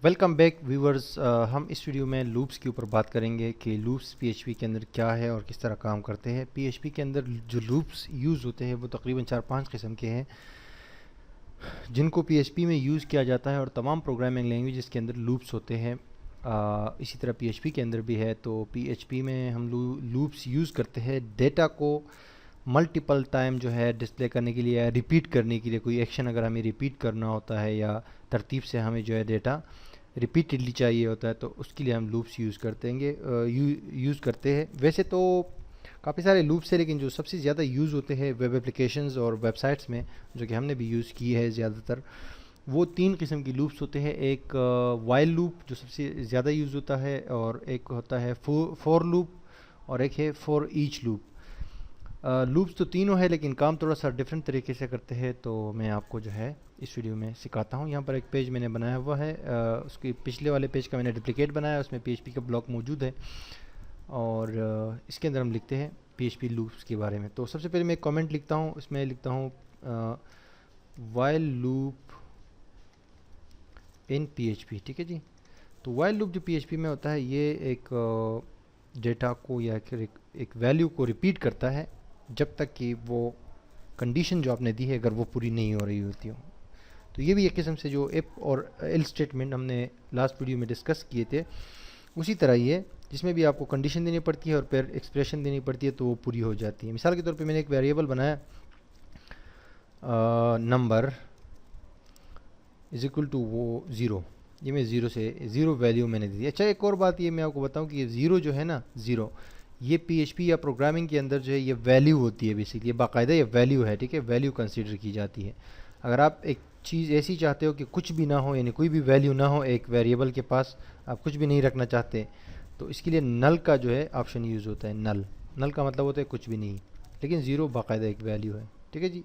Welcome back viewers. हम इस video में लूप्स के ऊपर बात करेंगे कि लूप्स पीएचपी के अंदर क्या है और किस तरह काम करते हैं। पीएचपी के अंदर जो लूप्स यूज़ होते हैं वो तकरीबन 4-5 किस्म के हैं जिनको पीएचपी में यूज़ किया जाता है, और तमाम प्रोग्रामिंग लैंग्वेजेस के अंदर लूप्स होते हैं। इसी तरह पीएचपी के अंदर भी है। तो पीएचपी में हम लूप्स यूज़ करते हैं डेटा को मल्टीपल टाइम जो है डिस्प्ले करने के लिए या रिपीट करने के लिए। कोई एक्शन अगर हमें रिपीट करना होता है या तरतीब से हमें जो है डेटा रिपीटेडली चाहिए होता है, तो उसके लिए हम लूप्स यूज़ यूज़ करते हैं। वैसे तो काफ़ी सारे लूप्स हैं, लेकिन जो सबसे ज़्यादा यूज़ होते हैं वेब एप्लीकेशंस और वेबसाइट्स में, जो कि हमने भी यूज़ की है ज़्यादातर, वो 3 किस्म की लूप्स होते हैं। एक वाइल लूप जो सबसे ज़्यादा यूज़ होता है, और एक होता है फॉर लूप, और एक है फॉर ईच लूप। लूप्स तो तीनों है, लेकिन काम थोड़ा सा डिफरेंट तरीके से करते हैं, तो मैं आपको जो है इस वीडियो में सिखाता हूँ। यहाँ पर एक पेज मैंने बनाया हुआ है, उसके पिछले वाले पेज का मैंने डुप्लिकेट बनाया, उसमें पीएचपी का ब्लॉक मौजूद है, और इसके अंदर हम लिखते हैं पीएचपी लूप्स के बारे में। तो सबसे पहले मैं एक कमेंट लिखता हूँ, इसमें लिखता हूँ वाइल लूप इन पीएचपी। ठीक है जी। तो वाइल लूप जो पीएचपी में होता है, ये एक डेटा को या एक वैल्यू को रिपीट करता है जब तक कि वो कंडीशन जो आपने दी है अगर वो पूरी नहीं हो रही होती हो। तो ये भी एक किस्म से जो इफ और एल स्टेटमेंट हमने लास्ट वीडियो में डिस्कस किए थे, उसी तरह ही है, जिसमें भी आपको कंडीशन देनी पड़ती है और फिर एक्सप्रेशन देनी पड़ती है, तो वो पूरी हो जाती है। मिसाल के तौर पे मैंने एक वेरिएबल बनाया नंबर इज इक्वल टू वो ज़ीरो। ये मैं ज़ीरो वैल्यू मैंने दी। अच्छा, एक और बात ये मैं आपको बताऊं कि ये ज़ीरो जो है ना, ज़ीरो, ये पीएचपी या प्रोग्रामिंग के अंदर जो है ये वैल्यू होती है। बेसिकली ये बाकायदा ये वैल्यू है। ठीक है, वैल्यू कंसीडर की जाती है। अगर आप एक चीज़ ऐसी चाहते हो कि कुछ भी ना हो, यानी कोई भी वैल्यू ना हो एक वेरिएबल के पास, आप कुछ भी नहीं रखना चाहते, तो इसके लिए नल का जो है ऑप्शन यूज़ होता है। नल नल का मतलब होता है कुछ भी नहीं, लेकिन ज़ीरो बाकायदा एक वैल्यू है। ठीक है जी।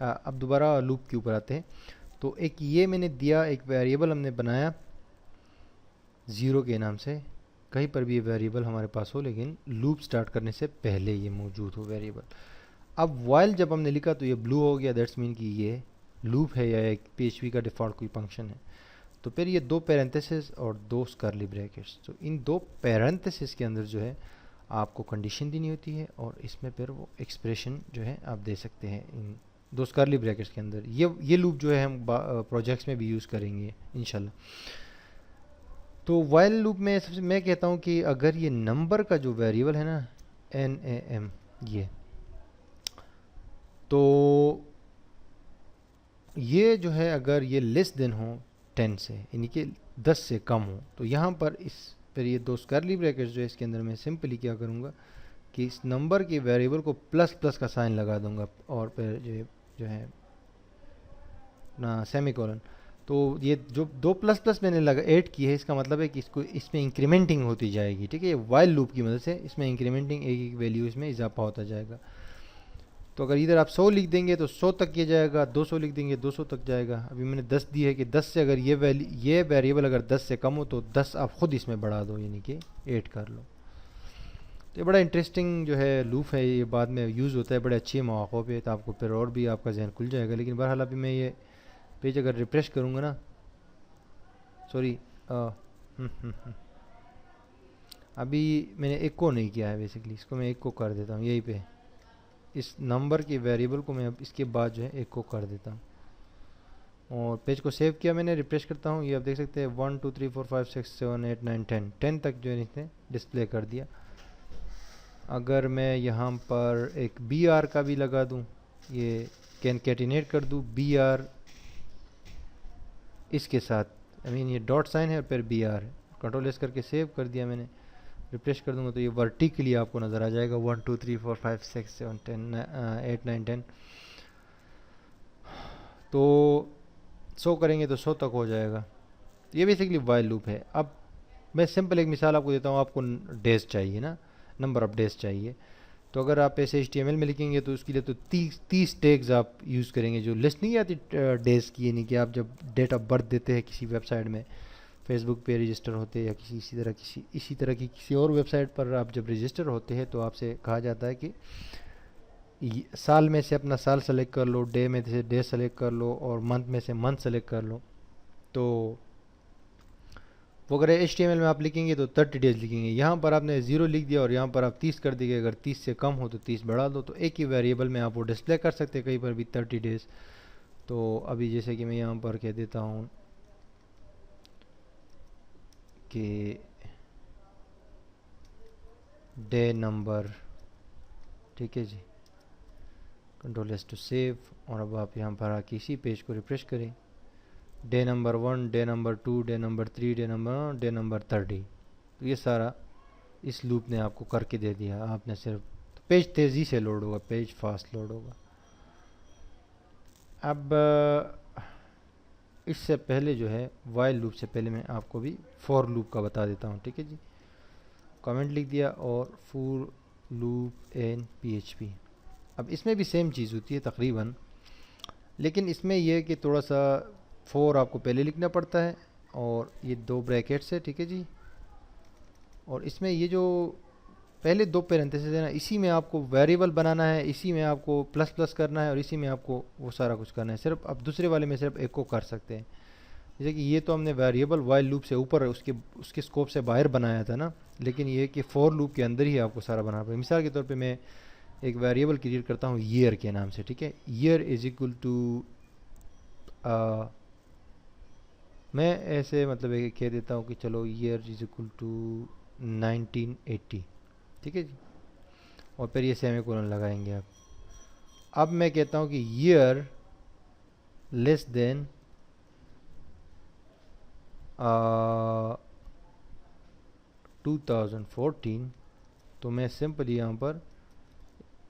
अब दोबारा लूप के ऊपर आते हैं। तो एक ये मैंने दिया, एक वेरिएबल हमने बनाया ज़ीरो के नाम से। कहीं पर भी ये वेरिएबल हमारे पास हो, लेकिन लूप स्टार्ट करने से पहले ये मौजूद हो वेरिएबल। अब वाइल जब हमने लिखा तो ये ब्लू हो गया, दैट्स मीन कि ये लूप है या एक पीएचपी का डिफ़ॉल्ट कोई फंक्शन है। तो फिर ये दो पैरेंथेसिस और दो कर्ली ब्रैकेट्स, तो इन दो पैरेंथेसिस के अंदर जो है आपको कंडीशन देनी होती है, और इसमें फिर वो एक्सप्रेशन जो है आप दे सकते हैं इन दो कर्ली ब्रैकेट्स के अंदर। ये लूप जो है हम प्रोजेक्ट्स में भी यूज़ करेंगे इंशाल्लाह। तो वाइल लूप में सबसे मैं कहता हूँ कि अगर ये नंबर का जो वेरिएबल है ना, NAM, ये तो ये जो है अगर ये लेस देन हो 10 से, यानी कि 10 से कम हो, तो यहाँ पर इस फिर ये दो कर्ली ब्रैकेट्स जो है इसके अंदर मैं सिंपली क्या करूँगा कि इस नंबर के वेरिएबल को प्लस प्लस का साइन लगा दूंगा, और फिर जो है ना सेमी कॉलन। तो ये जो दो प्लस प्लस मैंने लगा ऐड की है, इसका मतलब है कि इसको इसमें इंक्रीमेंटिंग होती जाएगी। ठीक है, ये वाइल लूप की मदद से इसमें इंक्रीमेंटिंग एक एक वैल्यू इसमें इजाफा होता जाएगा। तो अगर इधर आप 100 लिख देंगे तो 100 तक ये जाएगा, 200 लिख देंगे 200 तक जाएगा। अभी मैंने 10 दी है कि 10 से अगर ये वेरिएबल अगर 10 से कम हो तो 10 आप खुद इसमें बढ़ा दो, यानी कि ऐड कर लो। तो ये बड़ा इंटरेस्टिंग जो है लूप है, ये बाद में यूज़ होता है बड़े अच्छे मौक़ों पे, तो आपको फिर और भी आपका जहन खुल जाएगा। लेकिन बहरहाल अभी मैं ये पेज अगर रिफ्रेश करूँगा ना, सॉरी, अभी मैंने एक को नहीं किया है, बेसिकली इसको मैं एक को कर देता हूँ यहीं पे। इस नंबर के वेरिएबल को मैं अब इसके बाद जो है एक को कर देता हूँ, और पेज को सेव किया मैंने। रिफ्रेश करता हूँ, ये आप देख सकते हैं 1 2 3 4 5 6 7 8 9 10 तक जो है इसने डिस्प्ले कर दिया। अगर मैं यहाँ पर एक BR का भी लगा दूँ, ये कैनकेटिनेट कर दूँ BR इसके साथ, ये डॉट साइन है और फिर BR है, कंट्रोल एस करके सेव कर दिया मैंने। रिफ्रेश कर दूंगा तो ये वर्टिकली आपको नज़र आ जाएगा 1 2 3 4 5 6 7 10 8 9 10। तो 100 करेंगे तो 100 तक हो जाएगा। ये बेसिकली वाइल लूप है। अब मैं सिंपल एक मिसाल आपको देता हूँ। आपको डेज चाहिए ना, नंबर ऑफ डेज चाहिए, तो अगर आप ऐसे HTML में लिखेंगे तो उसके लिए तो 30 टैग्स आप यूज़ करेंगे। जो लिस्ट नहीं आती डेज की, यानी कि आप जब डेट ऑफ बर्थ देते हैं किसी वेबसाइट में, फेसबुक पे रजिस्टर होते हैं या इसी तरह की किसी और वेबसाइट पर आप जब रजिस्टर होते हैं, तो आपसे कहा जाता है कि साल में से अपना साल सेलेक्ट कर लो, डे में से डे सेलेक्ट कर लो, और मंथ में से मंथ सेलेक्ट कर लो। तो وہ اگر HTML میں آپ لکھیں گے تو 30 ڈیز لکھیں گے. یہاں پر آپ نے 0 لکھ دیا اور یہاں پر آپ 30 کر دیے. اگر 30 سے کم ہو تو 30 بڑھا دو. تو ایک ہی ویریبل میں آپ وہ ڈسپلے کر سکتے ہیں کہیں پر بھی 30 ڈیز. تو ابھی جیسے کہ میں یہاں پر کہہ دیتا ہوں کہ ڈے نمبر, ٹھیک ہے جی. Control S to save. اور اب آپ یہاں پر آ کے اسی پیج کو ریفریش کریں. Day number 1, day number 2, day number 3, day number 30. تو یہ سارا اس لوپ نے آپ کو کر کے دے دیا. آپ نے صرف پیج تیزی سے لوڈ ہوگا, پیج فاسٹ لوڈ ہوگا. اب اس سے پہلے جو ہے وائل لوپ سے پہلے میں آپ کو بھی فور لوپ کا بتا دیتا ہوں, ٹھیک ہے جی. کامنٹ لکھ دیا اور فور لوپ ان PHP. اب اس میں بھی سیم چیز ہوتی ہے تقریباً, لیکن اس میں یہ ہے کہ تھوڑا سا فور آپ کو پہلے لکھنا پڑتا ہے اور یہ 2 بریکٹس ہے, ٹھیک ہے جی. اور اس میں یہ جو پہلے 2 پیرنتھیسز ہے نا, اسی میں آپ کو ویریبل بنانا ہے, اسی میں آپ کو پلس پلس کرنا ہے اور اسی میں آپ کو وہ سارا کچھ کرنا ہے. صرف اب دوسرے والے میں صرف ایک کو کر سکتے ہیں. جیسے کہ یہ تو ہم نے ویریبل وائل لوپ سے اوپر اس کے اسکوپ سے باہر بنایا تھا نا, لیکن یہ کہ فور لوپ کے اندر ہی آپ کو سارا بنانا پڑے. مثال کے طور پہ میں ایک ویریبل کریٹ کرتا ہوں ایئر کے نام سے, ٹھیک ہے. ایئر از اکول ٹو, میں ایسے مطلب کہہ دیتا ہوں کہ چلو ایئر از اکول ٹو 1980, ٹھیک ہے جی. اور پھر یہ سیمی کولن لگائیں گے آپ. اب میں کہتا ہوں کہ ایئر لیس دین 2014, تو میں سمپلی یہاں پر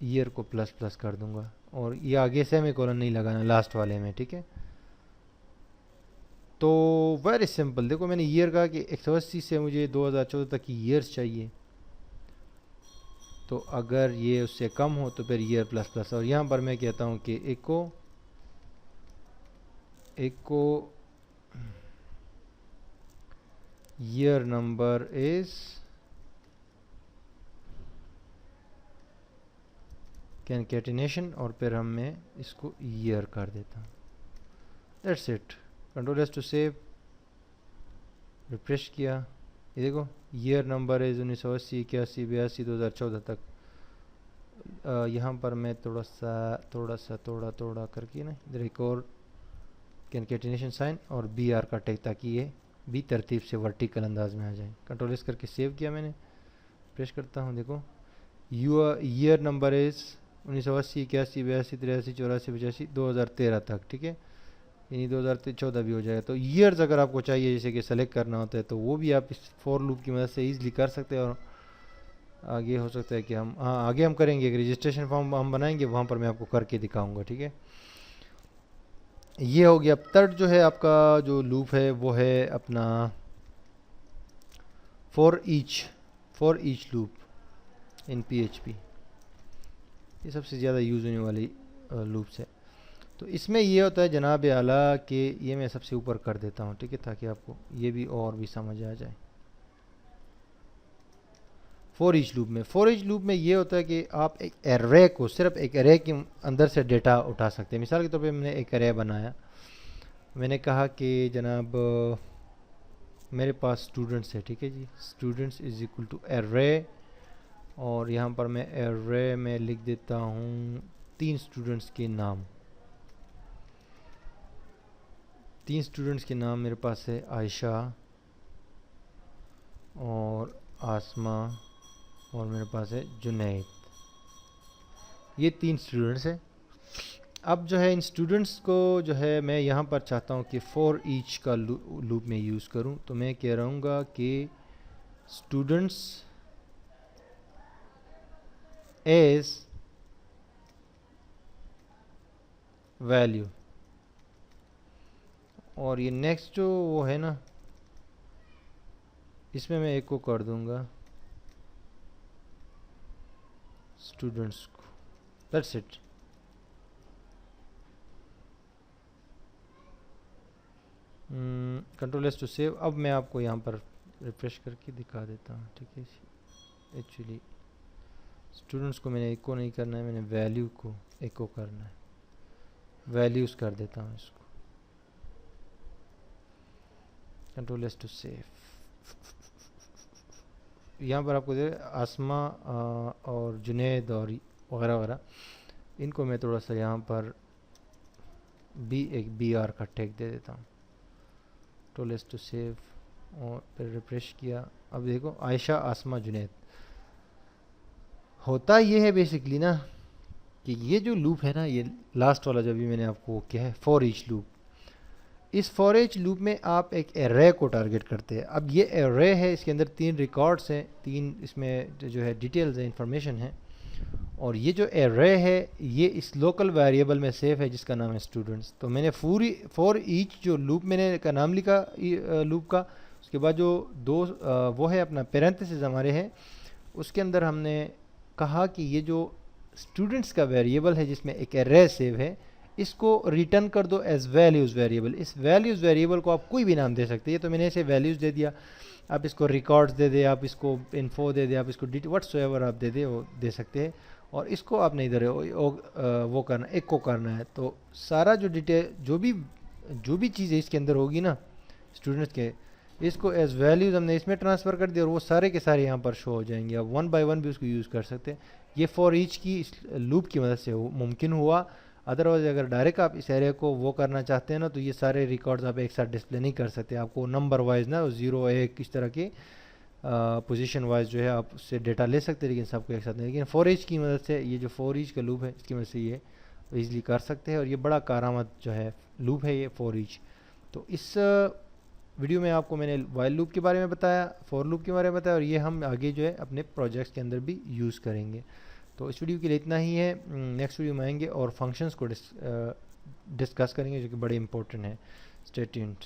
ایئر کو پلس پلس کر دوں گا اور یہ آگے سیمی کولن نہیں لگانا لاسٹ والے میں, ٹھیک ہے. تو ویری سمپل. دیکھو میں نے ایئر کہا کہ 180 سے مجھے 2014 تک کی ایئرس چاہیے, تو اگر یہ اس سے کم ہو تو پھر ایئر پلس پلس. اور یہاں پر میں کہتا ہوں کہ ایک کو ایئر نمبر از کینکیٹینیشن اور پھر میں اس کو ایئر کر دیتا ہوں. That's it. Control S to save, refresh کیا. یہ دیکھو ایئر نمبر از 1980, 81, 82, 2014 تک. یہاں پر میں تھوڑا کر کے نا ادھر ایک اور کینکیٹینیشن سائن اور BR کا ٹیگ, تاکہ یہ بھی ترتیب سے ورٹیکل انداز میں آ جائیں. کنٹرول ایس کر کے سیو کیا میں نے, پریس کرتا ہوں. دیکھو ایئر نمبر از 1980, 81, 82, 83, 84, 85, 2013 تک, ٹھیک ہے. یعنی 2014 بھی ہو جائے گا. تو ایئرز اگر آپ کو چاہیے جیسے کہ سلیکٹ کرنا ہوتا ہے تو وہ بھی آپ اس فور لوپ کی مدد سے ایزلی کر سکتے ہیں. اور آگے ہو سکتا ہے کہ آگے ہم کریں گے, ایک رجسٹریشن فارم ہم بنائیں گے, وہاں پر میں آپ کو کر کے دکھاؤں گا, ٹھیک ہے. یہ ہو گیا. اب تھرڈ جو ہے آپ کا جو لوپ ہے وہ ہے اپنا for each loop in PHP. یہ سب سے زیادہ یوز ہونے والی لوپس ہے. تو اس میں یہ ہوتا ہے جناب اعلیٰ کہ یہ میں سب سے اوپر کر دیتا ہوں, ٹھیک ہے, تاکہ آپ کو یہ بھی اور بھی سمجھ آ جائے. فور ایچ لوپ میں یہ ہوتا ہے کہ آپ ایک ایرے کو, صرف ایک ایرے کے اندر سے ڈیٹا اٹھا سکتے ہیں. مثال کے طور پہ میں نے ایک ایرے بنایا. میں نے کہا کہ جناب میرے پاس اسٹوڈنٹس ہے, ٹھیک ہے جی. Students is equal to array, اور یہاں پر میں ایرے میں لکھ دیتا ہوں 3 اسٹوڈنٹس کے نام. 3 اسٹوڈنٹس کے نام میرے پاس ہے عائشہ اور آسمہ اور میرے پاس ہے جنید. یہ 3 اسٹوڈنٹس ہیں. اب جو ہے ان اسٹوڈنٹس کو جو ہے میں یہاں پر چاہتا ہوں کہ فور ایچ کا لوپ میں یوز کروں. تو میں کہہ رہا ہوں گا کہ اسٹوڈنٹس ایز ویلیو, اور یہ نیکسٹ جو وہ ہے نا, اس میں ایک کو کر دوں گا اسٹوڈنٹس کو. That's it. Control S to save. اب میں آپ کو یہاں پر ریفریش کر کے دکھا دیتا ہوں, ٹھیک ہے جی. ایکچولی اسٹوڈنٹس کو میں نے ایک کو نہیں کرنا ہے, میں نے ویلیو کو ایک کو کرنا ہے. ویلیوز کر دیتا ہوں اس کو. Control S to save. यहाँ पर आपको दे आसमा और जुनेद और वगैरह वगैरह, इनको मैं थोड़ा सा यहाँ पर एक बी आर का टैग दे देता हूँ। टोलेस टू सेव और फिर रिफ्रेश किया। अब देखो आयशा, आसमा, जुनेद। होता ये है बेसिकली ना कि ये जो लूप है ना, ये लास्ट वाला जो भी मैंने आपको किया है फॉर ईच लूप, इस फॉर ईच लूप में आप एक एरे को टारगेट करते हैं। अब ये एरे है, इसके अंदर 3 रिकॉर्ड्स हैं, 3 इसमें जो है डिटेल्स है, इंफॉर्मेशन है। और ये जो एरे है ये इस लोकल वेरिएबल में सेव है जिसका नाम है स्टूडेंट्स। तो मैंने फॉर ईच जो लूप मैंने का नाम लिखा लूप का, उसके बाद जो वो है अपना पेरेंथेसिस हमारे है, उसके अंदर हमने कहा कि ये जो स्टूडेंट्स का वेरिएबल है जिसमें एक एरे सेव है, इसको रिटर्न कर दो एज वैल्यूज़ वेरिएबल। इस वैल्यूज़ वेरिएबल को आप कोई भी नाम दे सकते हैं। तो मैंने इसे वैल्यूज़ दे दिया, आप इसको रिकॉर्ड्स दे दे, आप इसको इन्फो दे दे, आप इसको व्हाट्सएवर आप दे दे, वो दे सकते हैं। और इसको आपने इधर वो करना, एक को करना है। तो सारा जो डिटेल जो भी चीज़ें इसके अंदर होगी ना स्टूडेंट्स के, इसको एज वैल्यूज़ हमने इसमें ट्रांसफ़र कर दिया और वो सारे के सारे यहाँ पर शो हो जाएंगे। आप 1 बाय 1 भी उसको यूज़ कर सकते हैं। ये फॉर ईच की इस लूप की मदद से मुमकिन हुआ। अदरवाइज अगर डायरेक्ट आप इस एरिया को वो करना चाहते हैं ना, तो ये सारे रिकॉर्ड्स आप एक साथ डिस्प्ले नहीं कर सकते। आपको नंबर वाइज ना 0 1 इस तरह के पोजीशन वाइज जो है आप उससे डेटा ले सकते हैं, लेकिन सबको एक साथ नहीं। लेकिन फॉर ईच की मदद से, ये जो फॉर ईच का लूप है इसकी मदद से ये ईजिली कर सकते हैं। और ये बड़ा कारआमद जो है लूप है ये फॉर ईच। तो इस वीडियो में आपको मैंने वाइल लूप के बारे में बताया, फॉर लूप के बारे में बताया, और ये हम आगे जो है अपने प्रोजेक्ट्स के अंदर भी यूज़ करेंगे। तो इस वीडियो के लिए इतना ही है। नेक्स्ट वीडियो में आएंगे और फंक्शंस को डिस्कस करेंगे जो कि बड़े इंपॉर्टेंट हैं। Stay tuned.